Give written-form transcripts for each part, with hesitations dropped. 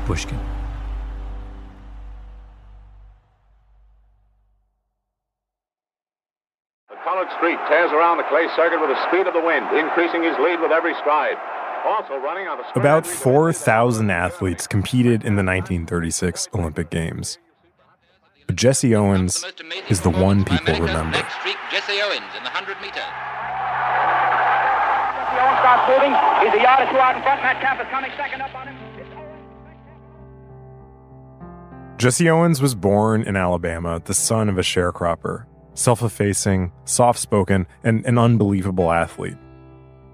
Pushkin. The colored streak tears around the clay circuit with the speed of the wind, increasing his lead with every stride. Also running on the sprint. About 4,000 athletes competed in the 1936 Olympic Games. But Jesse Owens is the one people remember. Jesse Owens in the 100-meter. Jesse Owens starts moving. He's a yard or two out in front. Matt Camp is coming second up on him. Jesse Owens was born in Alabama, the son of a sharecropper, self-effacing, soft-spoken, and an unbelievable athlete.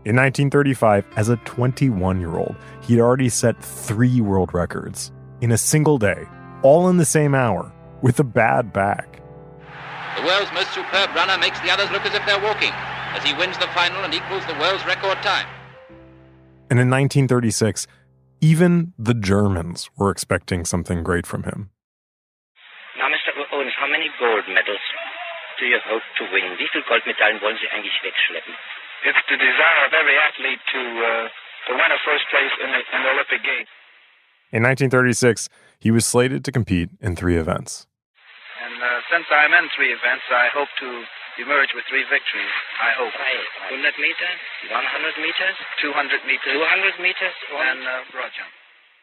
In 1935, as a 21-year-old, he'd already set 3 world records in a single day, all in the same hour, with a bad back. The world's most superb runner makes the others look as if they're walking, as he wins the final and equals the world's record time. And in 1936, even the Germans were expecting something great from him. Now, Mr. Owens, how many gold medals do you hope to win? Wie viele Goldmedaillen wollen Sie eigentlich wegschleppen? It's the desire of every athlete to win a first place in the Olympic Games. In 1936, he was slated to compete in 3 events. And since I'm in 3 events, I hope to emerge with 3 victories. I hope. 100 meters, 100 meters, 200 meters, 200 meters, and broad jump.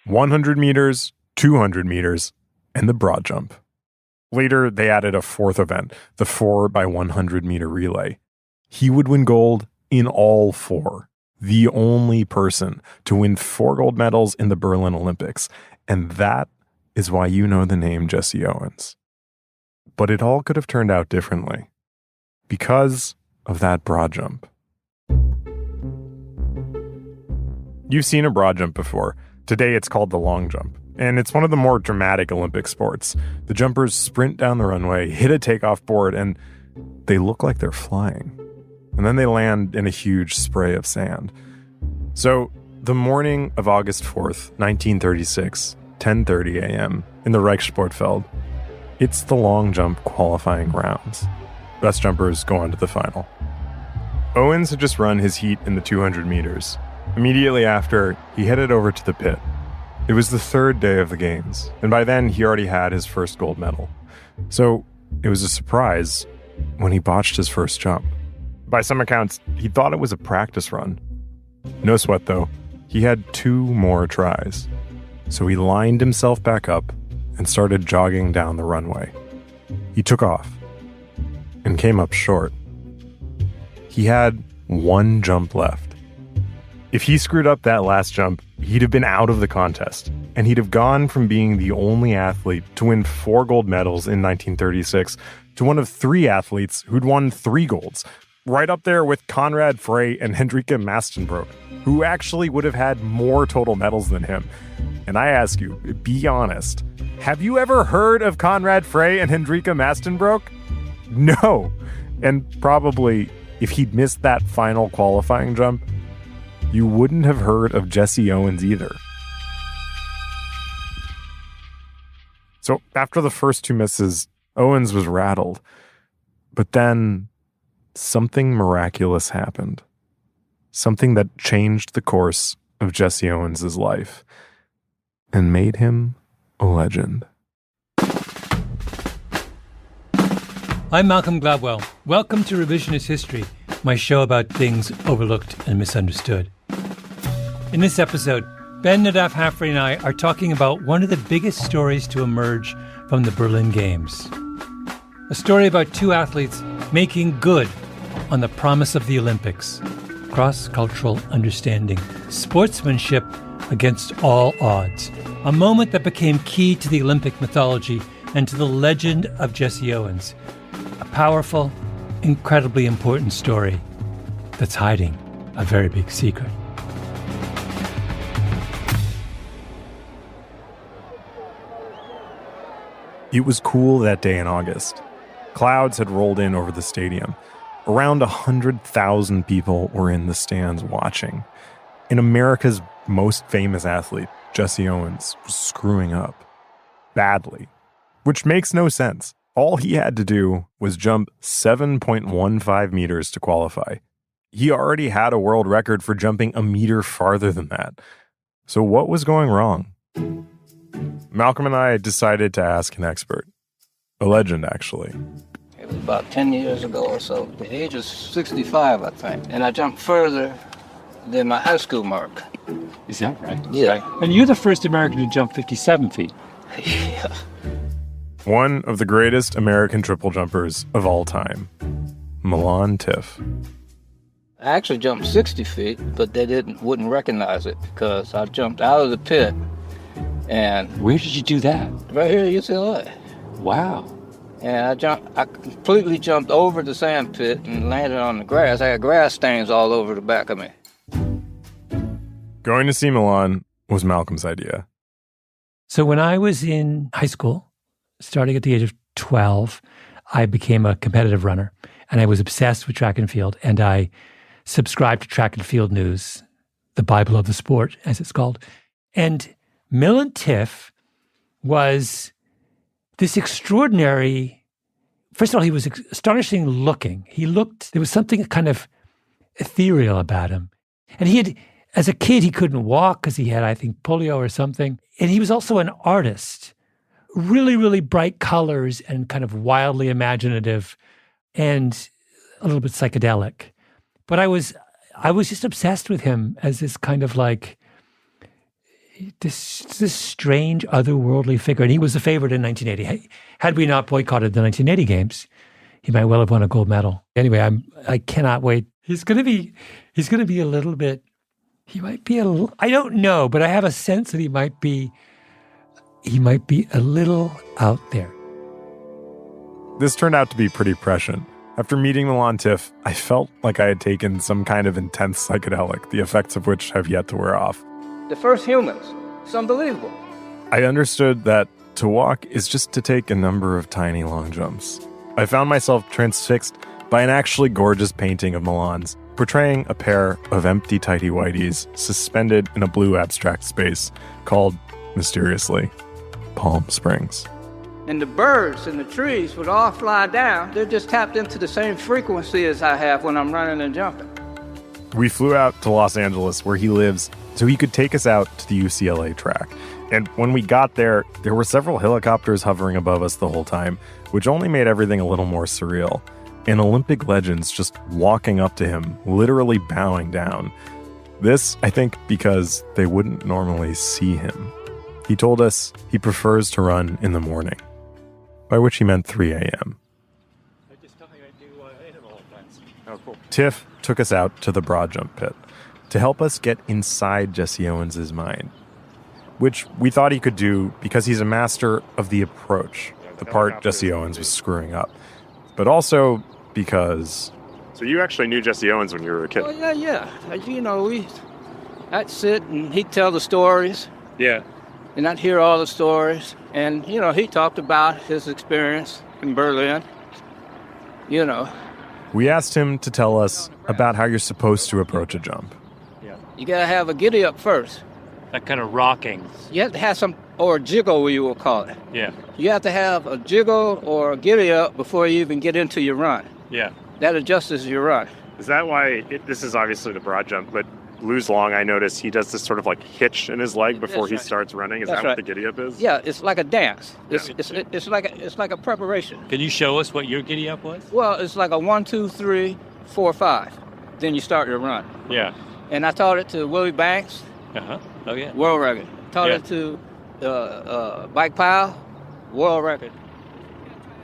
100 meters, 200 meters, and the broad jump. Later, they added a 4th event, the 4x100 meter relay. He would win gold in all 4. The only person to win 4 gold medals in the Berlin Olympics. And that is why you know the name Jesse Owens. But it all could have turned out differently. Because of that broad jump. You've seen a broad jump before. Today it's called the long jump. And it's one of the more dramatic Olympic sports. The jumpers sprint down the runway, hit a takeoff board, and they look like they're flying. And then they land in a huge spray of sand. So, the morning of August 4th, 1936, 10:30 a.m., in the Reichssportfeld, it's the long jump qualifying rounds. Best jumpers go on to the final. Owens had just run his heat in the 200 meters. Immediately after, he headed over to the pit. It was the 3rd day of the games, and by then he already had his first gold medal. So, it was a surprise when he botched his first jump. By some accounts, he thought it was a practice run. No sweat, though. He had 2 more tries. So he lined himself back up and started jogging down the runway. He took off and came up short. He had 1 jump left. If he screwed up that last jump, he'd have been out of the contest, and he'd have gone from being the only athlete to win 4 gold medals in 1936 to one of 3 athletes who'd won 3 golds, right up there with Conrad Frey and Hendrika Mastenbroek, who actually would have had more total medals than him. And I ask you, be honest, have you ever heard of Conrad Frey and Hendrika Mastenbroek? No. And probably, if he'd missed that final qualifying jump, you wouldn't have heard of Jesse Owens either. So after the first 2 misses, Owens was rattled. But then something miraculous happened. Something that changed the course of Jesse Owens' life and made him a legend. I'm Malcolm Gladwell. Welcome to Revisionist History, my show about things overlooked and misunderstood. In this episode, Ben Nadaf Haffrey and I are talking about one of the biggest stories to emerge from the Berlin Games. A story about 2 athletes making good on the promise of the Olympics. Cross-cultural understanding, sportsmanship against all odds. A moment that became key to the Olympic mythology and to the legend of Jesse Owens. A powerful, incredibly important story that's hiding a very big secret. It was cool that day in August. Clouds had rolled in over the stadium. Around 100,000 people were in the stands watching. And America's most famous athlete, Jesse Owens, was screwing up. Badly. Which makes no sense. All he had to do was jump 7.15 meters to qualify. He already had a world record for jumping a meter farther than that. So what was going wrong? Malcolm and I decided to ask an expert. A legend, actually. It was about 10 years ago or so. The age of 65, I think. And I jumped further than my high school mark. Is that right? Yeah. And you're the first American to jump 57 feet. Yeah. One of the greatest American triple jumpers of all time, Milan Tiff. I actually jumped 60 feet, but they wouldn't recognize it because I jumped out of the pit. And where did you do that? Right here at UCLA. Wow. And I completely jumped over the sand pit and landed on the grass. I had grass stains all over the back of me. Going to see Milan was Malcolm's idea. So when I was in high school, starting at the age of 12, I became a competitive runner, and I was obsessed with track and field, and I subscribed to Track and Field News, the Bible of the sport, as it's called. And Milan Tiff was this extraordinary, first of all, he was astonishing looking. There was something kind of ethereal about him. And as a kid, he couldn't walk because he had, I think, polio or something. And he was also an artist, really, really bright colors and kind of wildly imaginative and a little bit psychedelic. But I was just obsessed with him as this kind of like, this strange otherworldly figure. And he was a favorite in 1980. Had we not boycotted the 1980 games, he might well have won a gold medal. Anyway, I cannot wait. He's going to be a little bit, I don't know, but I have a sense that he might be a little out there. This turned out to be pretty prescient. After meeting Milan Tiff, I felt like I had taken some kind of intense psychedelic, the effects of which have yet to wear off. The first humans. It's unbelievable. I understood that to walk is just to take a number of tiny long jumps. I found myself transfixed by an actually gorgeous painting of Milan's, portraying a pair of empty tighty-whities suspended in a blue abstract space called, mysteriously, Palm Springs. And the birds and the trees would all fly down. They're just tapped into the same frequency as I have when I'm running and jumping. We flew out to Los Angeles, where he lives, so he could take us out to the UCLA track. And when we got there were several helicopters hovering above us the whole time, which only made everything a little more surreal. And Olympic legends just walking up to him, literally bowing down. This, I think, because they wouldn't normally see him. He told us he prefers to run in the morning, by which he meant 3 a.m. Oh, cool. Tiff took us out to the broad jump pit to help us get inside Jesse Owens' mind, which we thought he could do because he's a master of the approach, the part Jesse Owens was screwing up, but also because... So you actually knew Jesse Owens when you were a kid? Oh, yeah. I'd sit and he'd tell the stories. Yeah. And I'd hear all the stories. And, he talked about his experience in Berlin. We asked him to tell us about how you're supposed to approach a jump. Yeah. You got to have a giddy up first. That kind of rocking. You have to have or a jiggle, we will call it. Yeah. You have to have a jiggle or a giddy up before you even get into your run. Yeah. That adjusts your run. Is that why, this is obviously the broad jump, but Lou's Long, I noticed he does this sort of like hitch in his leg before he starts running. Is that what the giddy up is? Yeah, it's like a dance. It's like a preparation. Can you show us what your giddy up was? Well, it's like a 1, 2, 3, 4, 5. Then you start your run. Yeah. And I taught it to Willie Banks. Uh-huh. Oh, yeah. World record. Taught it to Bike Pile. World record.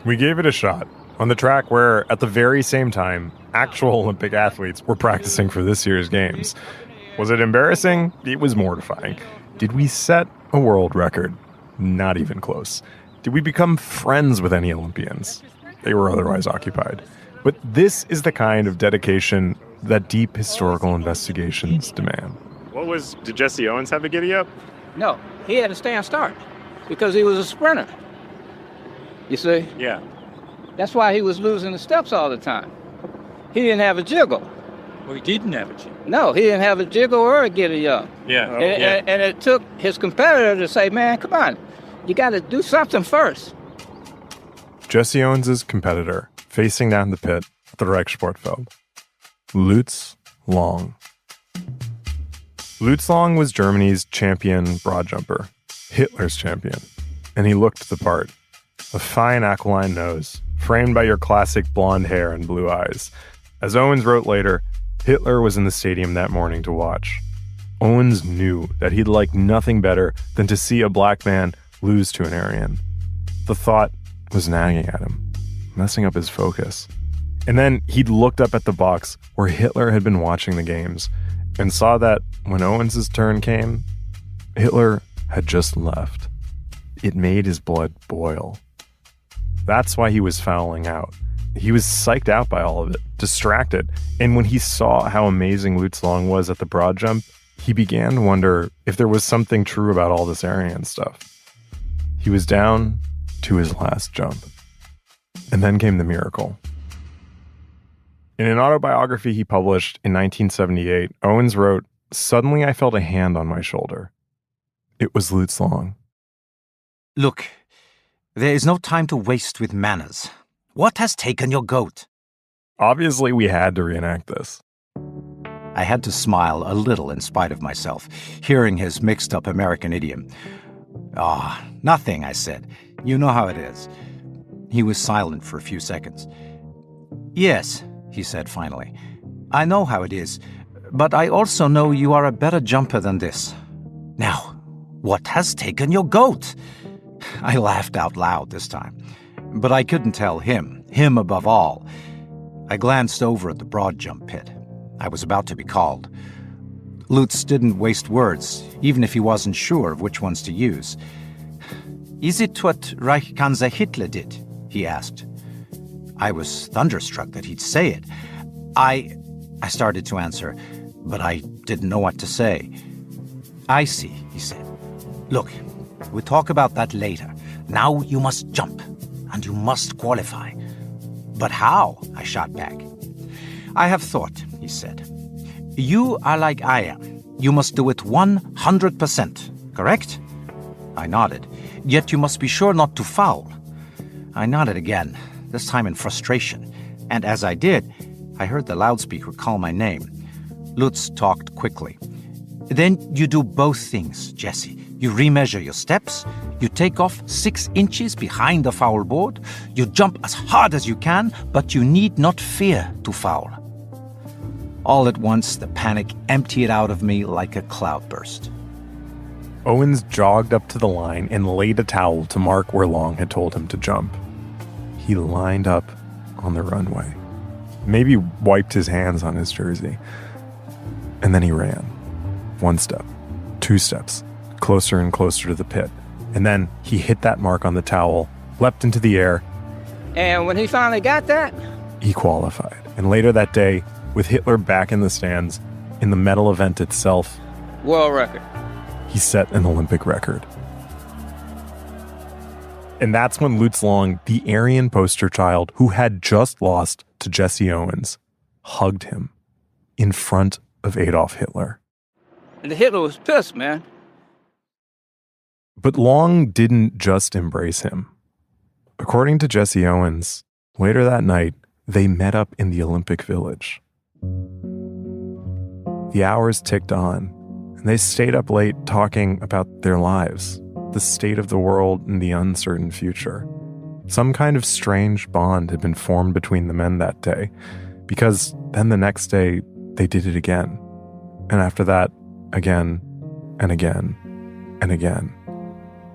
We gave it a shot on the track where, at the very same time, actual Olympic athletes were practicing for this year's games. Was it embarrassing? It was mortifying. Did we set a world record? Not even close. Did we become friends with any Olympians? They were otherwise occupied. But this is the kind of dedication that deep historical investigations demand. Did Jesse Owens have a giddy up? No, he had a stand start because he was a sprinter. You see? Yeah. That's why he was losing the steps all the time. He didn't have a jiggle. Well, he didn't have a jiggle. No, he didn't have a jiggle or a giddy up. Yeah. And it took his competitor to say, man, come on, you got to do something first. Jesse Owens' competitor, facing down the pit at the Reichssportfeld. Lutz Long. Lutz Long was Germany's champion broad jumper. Hitler's champion, and he looked the part. A fine aquiline nose, framed by your classic blonde hair and blue eyes. As Owens wrote later, Hitler was in the stadium that morning to watch. Owens knew that he'd like nothing better than to see a black man lose to an Aryan. The thought was nagging at him, messing up his focus. And then he'd looked up at the box where Hitler had been watching the games and saw that when Owens' turn came, Hitler had just left. It made his blood boil. That's why he was fouling out. He was psyched out by all of it, distracted. And when he saw how amazing Lutz Long was at the broad jump, he began to wonder if there was something true about all this Aryan stuff. He was down to his last jump. And then came the miracle. In an autobiography he published in 1978, Owens wrote, "Suddenly I felt a hand on my shoulder. It was Lutz Long." Look, there is no time to waste with manners. What has taken your goat? Obviously, we had to reenact this. I had to smile a little in spite of myself, hearing his mixed-up American idiom. Nothing, I said. You know how it is. He was silent for a few seconds. Yes, he said finally. I know how it is, but I also know you are a better jumper than this. Now, what has taken your goat? I laughed out loud this time, but I couldn't tell him above all. I glanced over at the broad jump pit. I was about to be called. Lutz didn't waste words, even if he wasn't sure of which ones to use. Is it what Reichskanzler Hitler did? He asked. I was thunderstruck that he'd say it. I started to answer, but I didn't know what to say. I see, he said. Look, we'll talk about that later. Now you must jump, and you must qualify. But how? I shot back. I have thought, he said. You are like I am. You must do it 100%, correct? I nodded. Yet you must be sure not to foul. I nodded again, this time in frustration. And as I did, I heard the loudspeaker call my name. Lutz talked quickly. Then you do both things, Jesse. You remeasure your steps, you take off 6 inches behind the foul board, you jump as hard as you can, but you need not fear to foul. All at once, the panic emptied out of me like a cloudburst. Owens jogged up to the line and laid a towel to mark where Long had told him to jump. He lined up on the runway, maybe wiped his hands on his jersey, and then he ran. 1 step, 2 steps, closer and closer to the pit. And then he hit that mark on the towel, leapt into the air. And when he finally got that, he qualified. And later that day, with Hitler back in the stands, in the medal event itself, world record. He set an Olympic record. And that's when Lutz Long, the Aryan poster child who had just lost to Jesse Owens, hugged him in front of Adolf Hitler. And Hitler was pissed, man. But Long didn't just embrace him. According to Jesse Owens, later that night, they met up in the Olympic Village. The hours ticked on, and they stayed up late talking about their lives, the state of the world, and the uncertain future. Some kind of strange bond had been formed between the men that day, because then the next day, they did it again. And after that, again, and again, and again.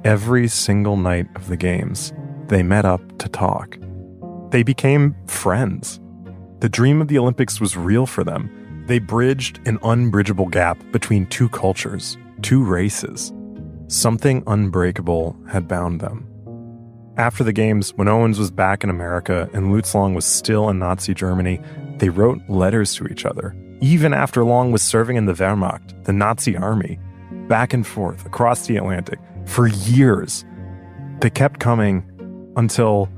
Every single night of the games, they met up to talk. They became friends. The dream of the Olympics was real for them. They bridged an unbridgeable gap between 2 cultures, 2 races. Something unbreakable had bound them. After the games, when Owens was back in America and Lutz Long was still in Nazi Germany, they wrote letters to each other. Even after Long was serving in the Wehrmacht, the Nazi army, back and forth across the Atlantic, for years. They kept coming until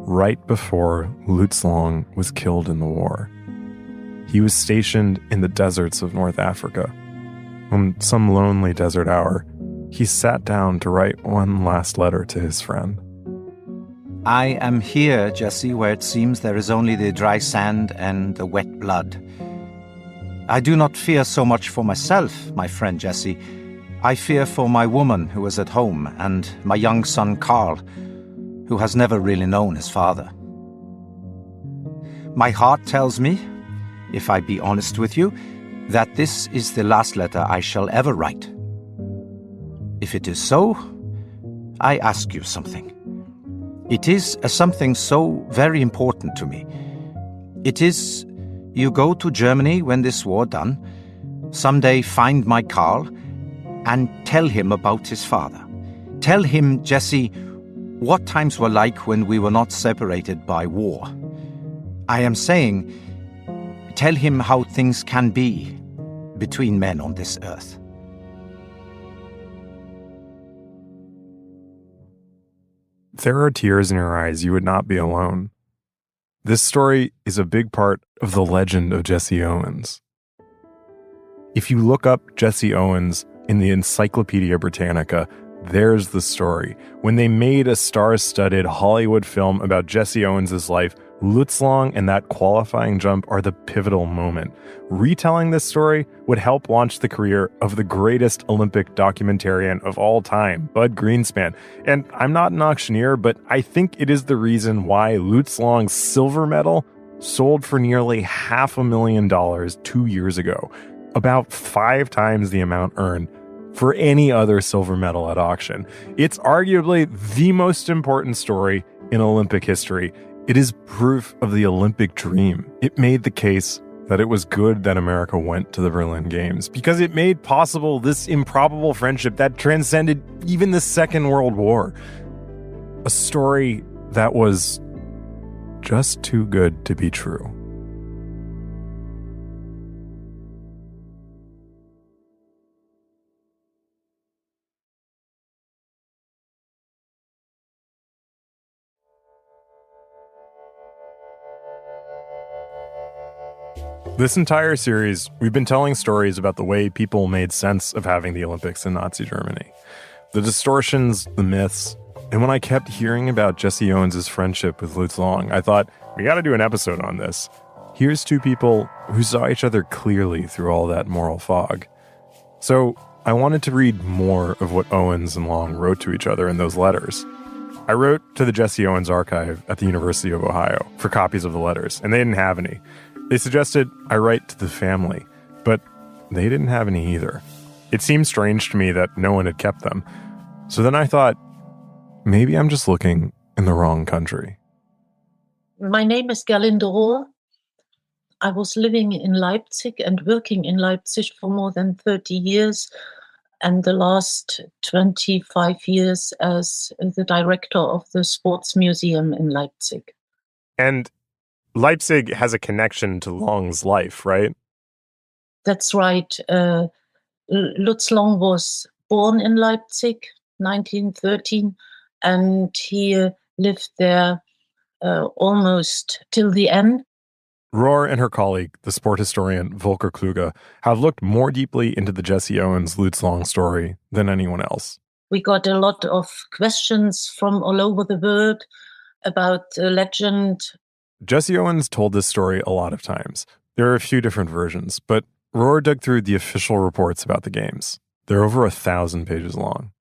right before Lutz Long was killed in the war. He was stationed in the deserts of North Africa. On some lonely desert hour, he sat down to write one last letter to his friend. I am here, Jesse, where it seems there is only the dry sand and the wet blood. I do not fear so much for myself, my friend Jesse. I fear for my woman who is at home and my young son Carl, who has never really known his father. My heart tells me, if I be honest with you, that this is the last letter I shall ever write. If it is so, I ask you something. It is something so very important to me. It is, you go to Germany when this war done, someday find my Carl, and tell him about his father. Tell him, Jesse, what times were like when we were not separated by war. I am saying, tell him how things can be between men on this earth. If there are tears in your eyes, you would not be alone. This story is a big part of the legend of Jesse Owens. If you look up Jesse Owens in the Encyclopedia Britannica, there's the story. When they made a star-studded Hollywood film about Jesse Owens' life, Lutzlong and that qualifying jump are the pivotal moment. Retelling this story would help launch the career of the greatest Olympic documentarian of all time, Bud Greenspan. And I'm not an auctioneer, but I think it is the reason why Lutzlong's silver medal sold for nearly $500,000 2 years ago, about 5 times the amount earned for any other silver medal at auction. It's arguably the most important story in Olympic history. It is proof of the Olympic dream. It made the case that it was good that America went to the Berlin Games because it made possible this improbable friendship that transcended even the Second World War. A story that was just too good to be true. This entire series, we've been telling stories about the way people made sense of having the Olympics in Nazi Germany. The distortions, the myths, and when I kept hearing about Jesse Owens' friendship with Lutz Long, I thought, we gotta do an episode on this. Here's two people who saw each other clearly through all that moral fog. So I wanted to read more of what Owens and Long wrote to each other in those letters. I wrote to the Jesse Owens archive at the University of Ohio for copies of the letters, and they didn't have any. They suggested I write to the family, but they didn't have any either. It seemed strange to me that no one had kept them. So then I thought, maybe I'm just looking in the wrong country. My name is Gerlinde Rohr. I was living in Leipzig and working in Leipzig for more than 30 years, and the last 25 years as the director of the Sports Museum in Leipzig. And Leipzig has a connection to Long's life, right? That's right. Lutz Long was born in Leipzig, 1913, and he lived there almost till the end. Rohr and her colleague, the sport historian Volker Kluge, have looked more deeply into the Jesse Owens-Lutz Long story than anyone else. We got a lot of questions from all over the world about the legend. Jesse Owens told this story a lot of times. There are a few different versions, but Rohr dug through the official reports about the games. They're over 1,000 pages long.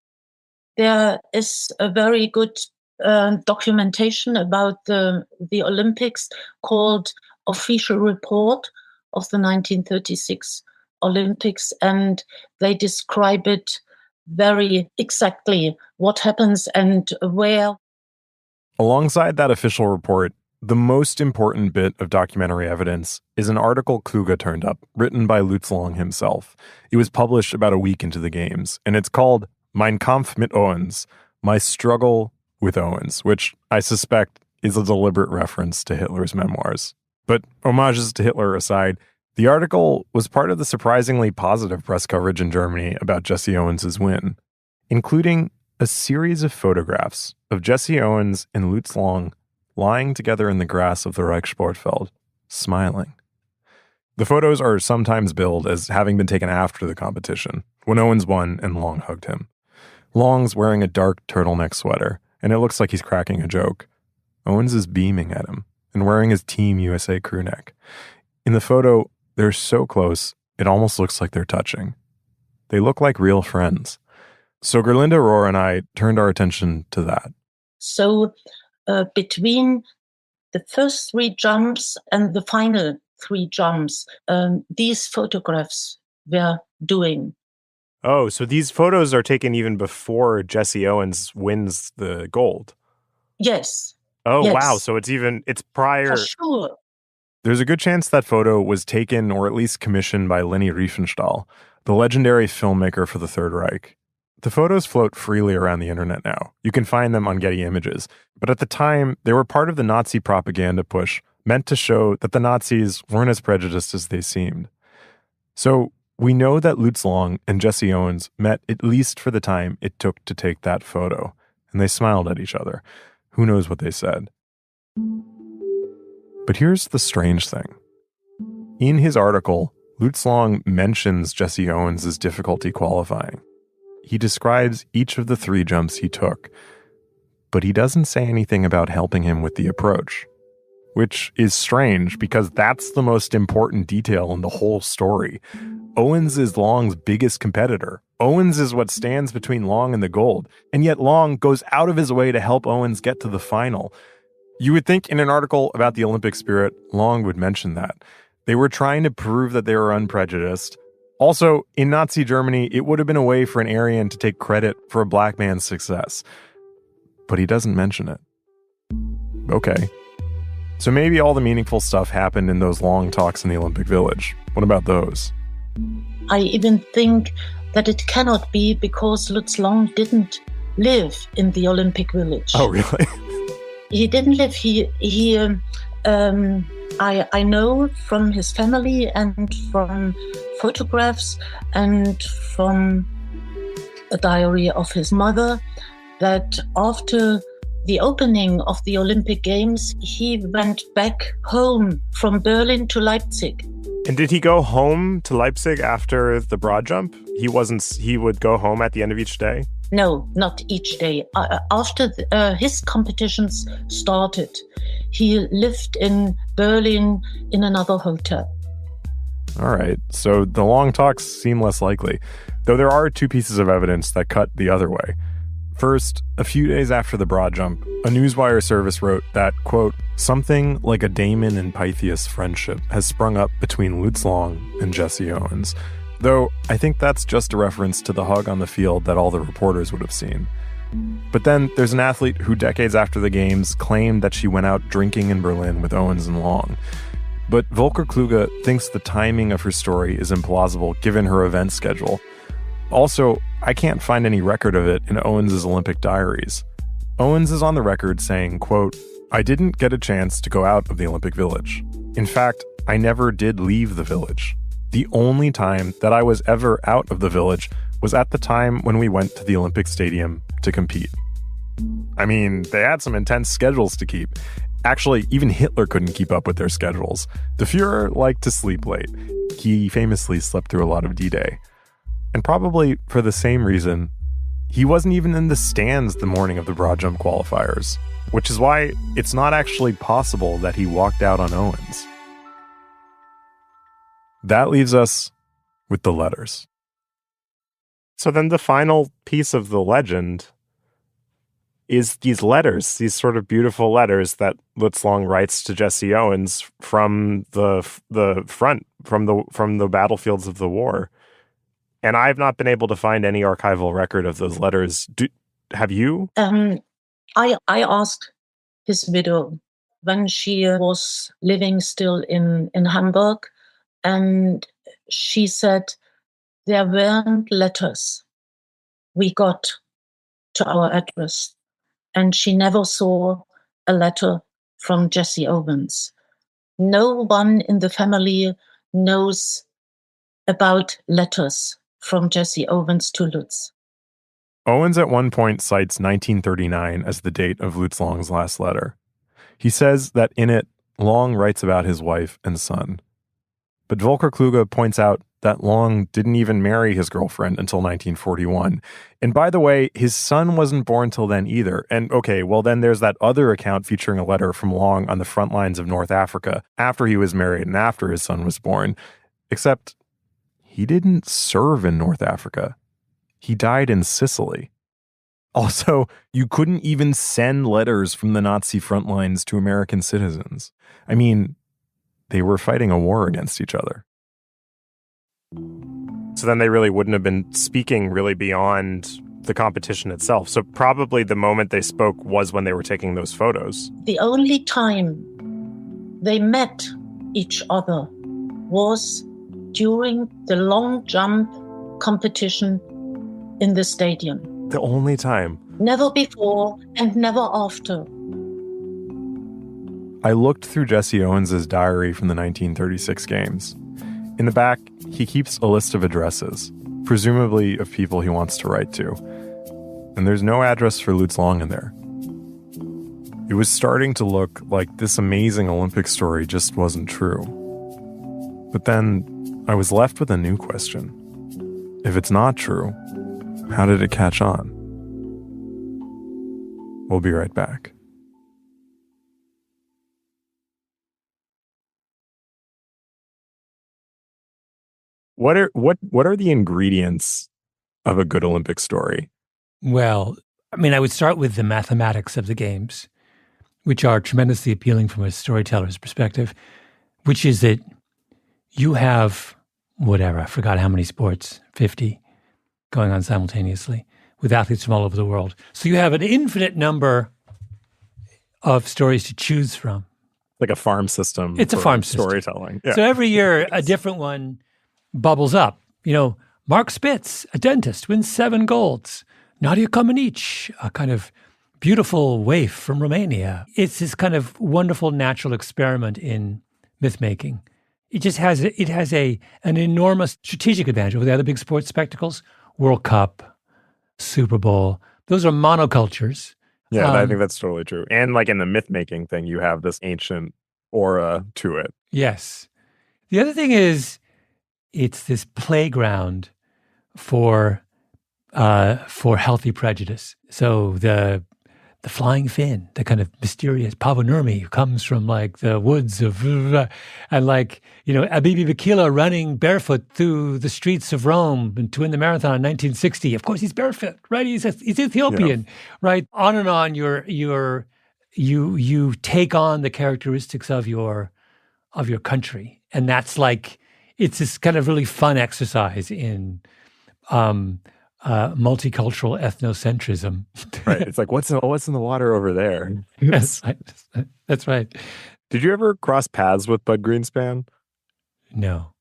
There is a very good documentation about the Olympics called Official Report of the 1936 Olympics, and they describe it very exactly what happens and where. Alongside that official report, the most important bit of documentary evidence is an article Kluge turned up, written by Lutz Long himself. It was published about a week into the games, and it's called Mein Kampf mit Owens, My Struggle with Owens, which I suspect is a deliberate reference to Hitler's memoirs. But homages to Hitler aside, the article was part of the surprisingly positive press coverage in Germany about Jesse Owens' win, including a series of photographs of Jesse Owens and Lutz Long lying together in the grass of the Reichssportfeld, smiling. The photos are sometimes billed as having been taken after the competition, when Owens won and Long hugged him. Long's wearing a dark turtleneck sweater, and it looks like he's cracking a joke. Owens is beaming at him and wearing his Team USA crew neck. In the photo, they're so close, it almost looks like they're touching. They look like real friends. So Gerlinde Rohr and I turned our attention to that. So between the first 3 jumps and the final 3 jumps, these photographs were doing. Oh, so these photos are taken even before Jesse Owens wins the gold. Yes. Oh, yes. Wow. So it's prior. For sure. There's a good chance that photo was taken or at least commissioned by Leni Riefenstahl, the legendary filmmaker for the Third Reich. The photos float freely around the internet now. You can find them on Getty Images. But at the time, they were part of the Nazi propaganda push meant to show that the Nazis weren't as prejudiced as they seemed. So we know that Lutz Long and Jesse Owens met at least for the time it took to take that photo, and they smiled at each other. Who knows what they said? But here's the strange thing. In his article, Lutz Long mentions Jesse Owens' difficulty qualifying. He describes each of the 3 jumps he took, but he doesn't say anything about helping him with the approach, which is strange because that's the most important detail in the whole story. Owens is Long's biggest competitor. Owens is what stands between Long and the gold, and yet Long goes out of his way to help Owens get to the final. You would think in an article about the Olympic spirit, Long would mention that. They were trying to prove that they were unprejudiced. Also, in Nazi Germany, it would have been a way for an Aryan to take credit for a black man's success. But he doesn't mention it. Okay. So maybe all the meaningful stuff happened in those long talks in the Olympic Village. What about those? I even think that it cannot be because Lutz Long didn't live in the Olympic Village. Oh, really? He didn't live. I know from his family and from photographs and from a diary of his mother that after the opening of the Olympic Games, he went back home from Berlin to Leipzig. And did he go home to Leipzig after the broad jump? He would go home at the end of each day? No, not each day. After his competitions started, he lived in Berlin in another hotel. All right, so the long talks seem less likely, though there are 2 pieces of evidence that cut the other way. First, a few days after the broad jump, a newswire service wrote that, quote, something like a Damon and Pythias friendship has sprung up between Lutz Long and Jesse Owens, though I think that's just a reference to the hug on the field that all the reporters would have seen. But then there's an athlete who decades after the games claimed that she went out drinking in Berlin with Owens and Long. But Volker Kluge thinks the timing of her story is implausible given her event schedule. Also, I can't find any record of it in Owens' Olympic diaries. Owens is on the record saying, quote, I didn't get a chance to go out of the Olympic Village. In fact, I never did leave the village. The only time that I was ever out of the village was at the time when we went to the Olympic Stadium to compete. I mean, they had some intense schedules to keep. Actually, even Hitler couldn't keep up with their schedules. The Fuhrer liked to sleep late. He famously slept through a lot of D-Day. And probably for the same reason, he wasn't even in the stands the morning of the broad jump qualifiers, which is why it's not actually possible that he walked out on Owens. That leaves us with the letters. So then the final piece of the legend is these letters, these sort of beautiful letters that Lutz Long writes to Jesse Owens from the front, from the battlefields of the war. And I've not been able to find any archival record of those letters. Have you? I asked his widow when she was living still in Hamburg, and she said there weren't letters we got to our address, and she never saw a letter from Jesse Owens. No one in the family knows about letters from Jesse Owens to Lutz. Owens at one point cites 1939 as the date of Lutz Long's last letter. He says that in it, Long writes about his wife and son. But Volker Kluge points out that Long didn't even marry his girlfriend until 1941. And by the way, his son wasn't born till then either. And okay, well then there's that other account featuring a letter from Long on the front lines of North Africa after he was married and after his son was born. Except he didn't serve in North Africa. He died in Sicily. Also, you couldn't even send letters from the Nazi front lines to American citizens. I mean, they were fighting a war against each other. So then they really wouldn't have been speaking really beyond the competition itself. So probably the moment they spoke was when they were taking those photos. The only time they met each other was during the long jump competition in the stadium. The only time. Never before and never after. I looked through Jesse Owens' diary from the 1936 games. In the back, he keeps a list of addresses, presumably of people he wants to write to. And there's no address for Lutz Long in there. It was starting to look like this amazing Olympic story just wasn't true. But then I was left with a new question. If it's not true, how did it catch on? We'll be right back. What are the ingredients of a good Olympic story? Well, I mean, I would start with the mathematics of the games, which are tremendously appealing from a storyteller's perspective, which is that you have, whatever, I forgot how many sports, 50, going on simultaneously with athletes from all over the world. So you have an infinite number of stories to choose from. Like a farm system. It's a farm system. Storytelling. Yeah. So every year, a different one bubbles up. You know, Mark Spitz, a dentist, wins 7 golds. Nadia Comaneci, a kind of beautiful waif from Romania. It's this kind of wonderful natural experiment in myth making. It just has an enormous strategic advantage over the other big sports spectacles. World Cup, Super Bowl. Those are monocultures. Yeah, I think that's totally true. And like in the myth making thing, you have this ancient aura to it. Yes. The other thing is, it's this playground for healthy prejudice. So the flying fin, the kind of mysterious Pavonurmi who comes from like the woods of, and like, you know, Abibi Bikila running barefoot through the streets of Rome to win the marathon in 1960. Of course, he's barefoot, right? He's Ethiopian, right? On and on. You take on the characteristics of your country, and that's like, it's this kind of really fun exercise in multicultural ethnocentrism. Right. It's like, what's in the water over there? Yes, that's right. Did you ever cross paths with Bud Greenspan? No.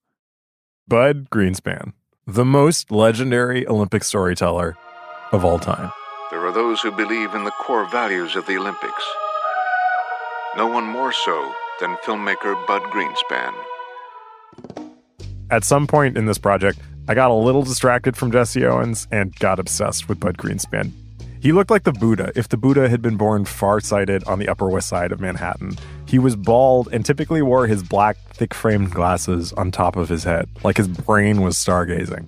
Bud Greenspan, the most legendary Olympic storyteller of all time. There are those who believe in the core values of the Olympics. No one more so than filmmaker Bud Greenspan. At some point in this project, I got a little distracted from Jesse Owens and got obsessed with Bud Greenspan. He looked like the Buddha if the Buddha had been born far-sighted on the Upper West Side of Manhattan. He was bald and typically wore his black, thick-framed glasses on top of his head, like his brain was stargazing.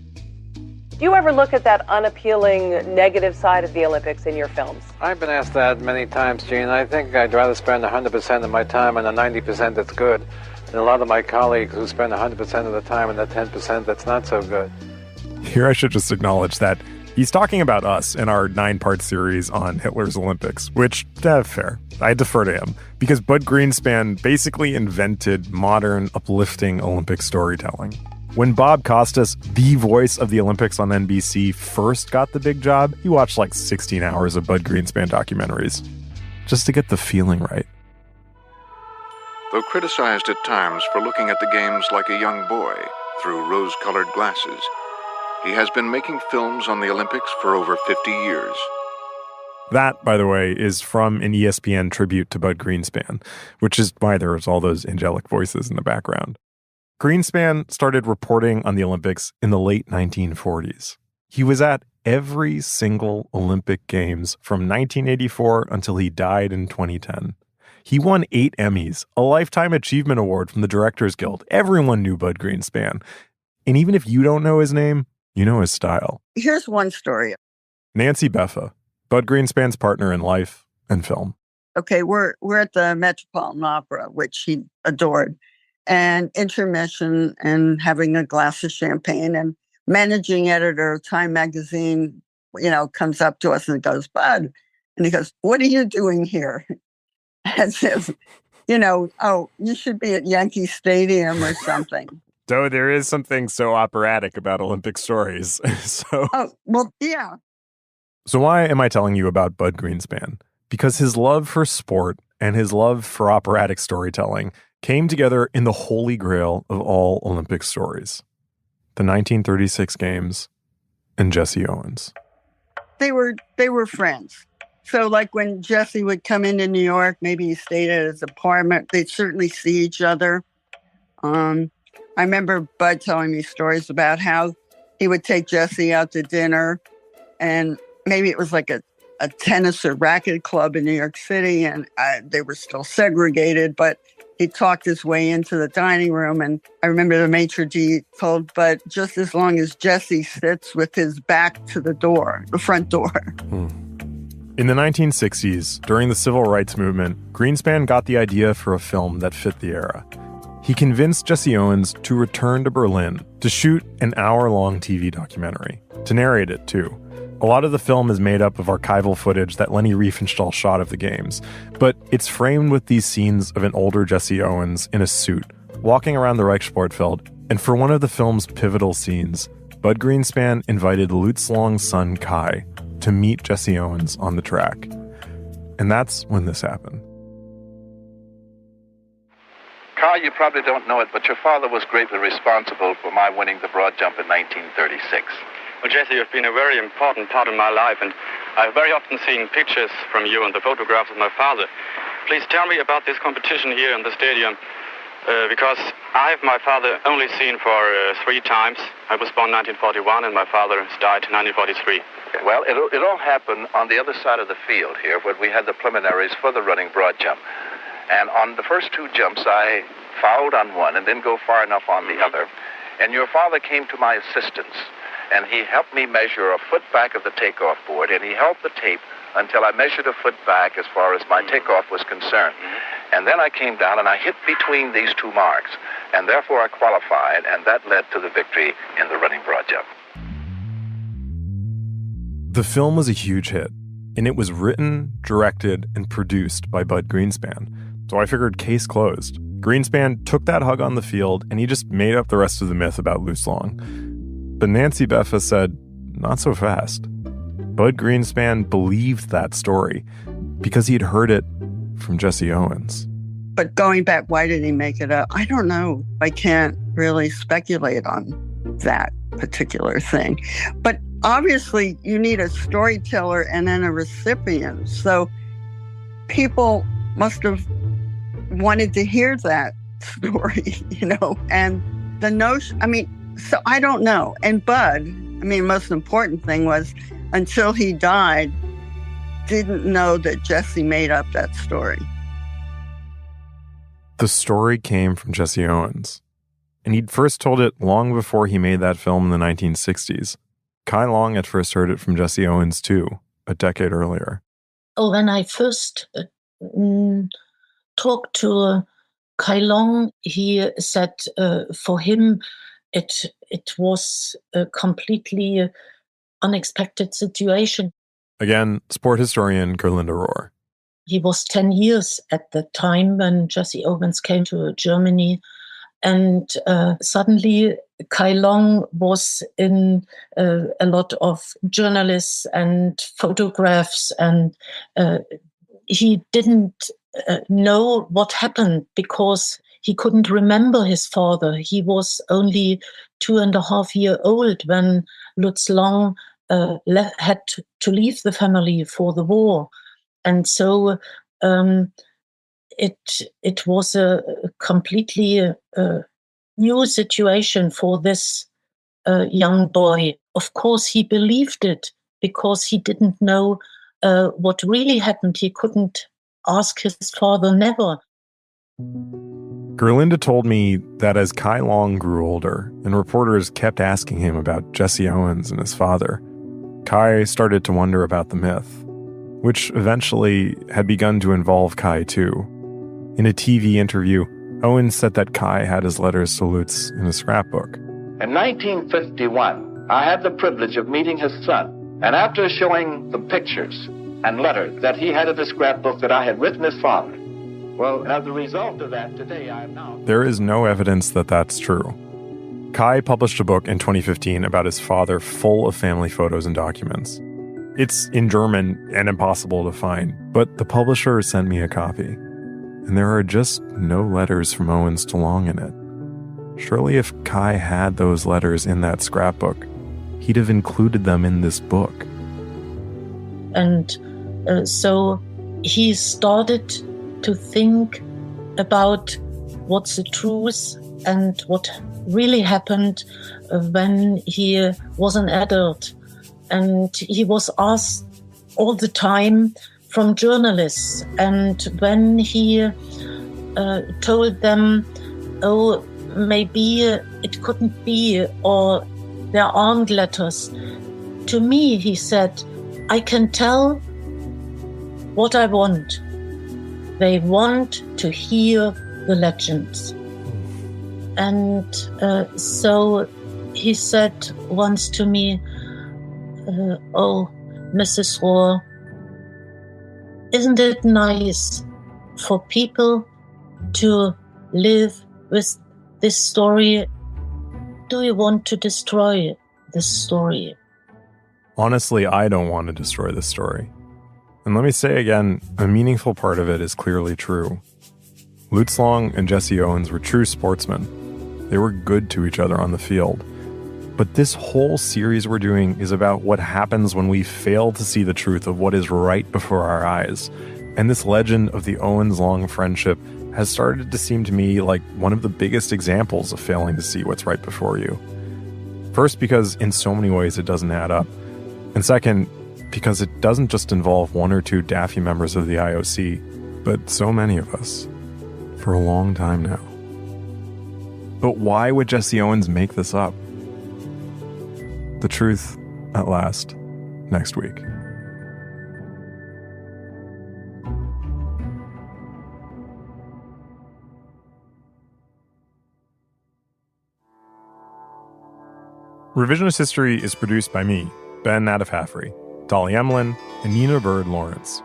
Do you ever look at that unappealing negative side of the Olympics in your films? I've been asked that many times, Gene. I think I'd rather spend 100% of my time on the 90% that's good than a lot of my colleagues who spend 100% of the time on the 10% that's not so good. Here I should just acknowledge that he's talking about us in our 9-part series on Hitler's Olympics, which, fair. I defer to him, because Bud Greenspan basically invented modern, uplifting Olympic storytelling. When Bob Costas, the voice of the Olympics on NBC, first got the big job, he watched like 16 hours of Bud Greenspan documentaries, just to get the feeling right. Though criticized at times for looking at the games like a young boy through rose-colored glasses, he has been making films on the Olympics for over 50 years. That, by the way, is from an ESPN tribute to Bud Greenspan, which is why there's all those angelic voices in the background. Greenspan started reporting on the Olympics in the late 1940s. He was at every single Olympic Games from 1984 until he died in 2010. He won 8 Emmys, a Lifetime Achievement Award from the Directors Guild. Everyone knew Bud Greenspan. And even if you don't know his name, you know his style. Here's one story. Nancy Beffa, Bud Greenspan's partner in life and film. Okay, we're at the Metropolitan Opera, which he adored. and intermission and having a glass of champagne, and managing editor of Time magazine, comes up to us and goes, "Bud," and he goes, "What are you doing here?" As if, oh, you should be at Yankee Stadium or something. So there is something so operatic about Olympic stories. Oh, well, yeah. So why am I telling you about Bud Greenspan? Because his love for sport and his love for operatic storytelling came together in the holy grail of all Olympic stories. The 1936 Games and Jesse Owens. They were friends. So like when Jesse would come into New York, maybe he stayed at his apartment, they'd certainly see each other. I remember Bud telling me stories about how he would take Jesse out to dinner, and maybe it was like a tennis or racket club in New York City, and they were still segregated, but he talked his way into the dining room. And I remember the maitre d' told Bud, just as long as Jesse sits with his back to the door, the front door. In the 1960s, during the Civil Rights Movement, Greenspan got the idea for a film that fit the era. He convinced Jesse Owens to return to Berlin to shoot an hour-long TV documentary, to narrate it too. A lot of the film is made up of archival footage that Leni Riefenstahl shot of the games, but it's framed with these scenes of an older Jesse Owens in a suit, walking around the Reichssportfeld, and for one of the film's pivotal scenes, Bud Greenspan invited Lutz Long's son Kai to meet Jesse Owens on the track. And that's when this happened. Kai, you probably don't know it, but your father was greatly responsible for my winning the broad jump in 1936. Well, Jesse, you've been a very important part of my life, and I've very often seen pictures from you and the photographs of my father. Please tell me about this competition here in the stadium, because I've my father only seen for 3 times. I was born 1941, and my father died in 1943. Well, it all happened on the other side of the field here, where we had the preliminaries for the running broad jump. And on the first 2 jumps, I fouled on one and didn't go far enough on the other. And your father came to my assistance, and he helped me measure a foot back of the takeoff board, and he held the tape until I measured a foot back as far as my takeoff was concerned. And then I came down and I hit between these 2 marks, and therefore I qualified, and that led to the victory in the running broad jump. The film was a huge hit, and it was written, directed, and produced by Bud Greenspan. So I figured case closed. Greenspan took that hug on the field, and he just made up the rest of the myth about Lutz Long. But Nancy Beffa said, not so fast. Bud Greenspan believed that story because he'd heard it from Jesse Owens. But going back, why did he make it up? I don't know. I can't really speculate on that particular thing. But obviously, you need a storyteller and then a recipient. So people must have wanted to hear that story, and the notion, so I don't know. And Bud, most important thing was, until he died, didn't know that Jesse made up that story. The story came from Jesse Owens, and he'd first told it long before he made that film in the 1960s. Kai Long had first heard it from Jesse Owens too, a decade earlier. When I first talked to Kai Long, he said for him it was a completely unexpected situation. Again, sport historian Gerlinda Rohr. He was 10 years at the time when Jesse Owens came to Germany, and suddenly Kai Long was in a lot of journalists and photographs, and he didn't know what happened because he couldn't remember his father. He was only 2.5 years old when Lutz Long had to leave the family for the war. And so it was a completely new situation for this young boy. Of course, he believed it because he didn't know what really happened. He couldn't ask his father, never. Gerlinda told me that as Kai Long grew older and reporters kept asking him about Jesse Owens and his father, Kai started to wonder about the myth, which eventually had begun to involve Kai too. In a TV interview, Owens said that Kai had his letters to Lutz in a scrapbook. In 1951, I had the privilege of meeting his son, and after showing the pictures and letters that he had in the scrapbook that I had written his father, well, as a result of that, today I am now... There is no evidence that that's true. Kai published a book in 2015 about his father full of family photos and documents. It's in German and impossible to find, but the publisher sent me a copy. And there are just no letters from Owens to Long in it. Surely if Kai had those letters in that scrapbook, he'd have included them in this book. And so he started to think about what's the truth and what really happened when he was an adult. And he was asked all the time from journalists. And when he told them, oh, maybe it couldn't be, or there aren't letters, to me, he said, I can tell what I want. They want to hear the legends. And so he said once to me, oh, Mrs. Rohr, isn't it nice for people to live with this story? Do you want to destroy this story? Honestly, I don't want to destroy this story. And let me say again, a meaningful part of it is clearly true. Lutz Long and Jesse Owens were true sportsmen. They were good to each other on the field. But this whole series we're doing is about what happens when we fail to see the truth of what is right before our eyes. And this legend of the Owens-Long friendship has started to seem to me like one of the biggest examples of failing to see what's right before you. First, because in so many ways it doesn't add up. And second, because it doesn't just involve one or two daffy members of the IOC, but so many of us. For a long time now. But why would Jesse Owens make this up? The truth, at last, next week. Revisionist History is produced by me, Ben Nadif-Hafrey, Dolly Emlin, and Nina Bird Lawrence.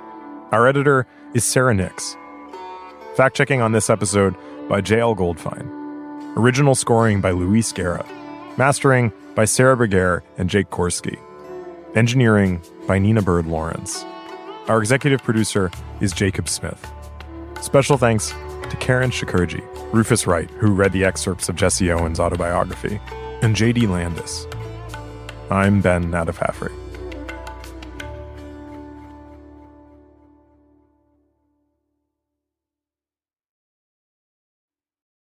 Our editor is Sarah Nix. Fact-checking on this episode by J.L. Goldfein. Original scoring by Luis Guerra. Mastering by Sarah Berger and Jake Korsky. Engineering by Nina Bird Lawrence. Our executive producer is Jacob Smith. Special thanks to Karen Shakurji, Rufus Wright, who read the excerpts of Jesse Owens' autobiography, and J.D. Landis. I'm Ben Nadif-Hafrey.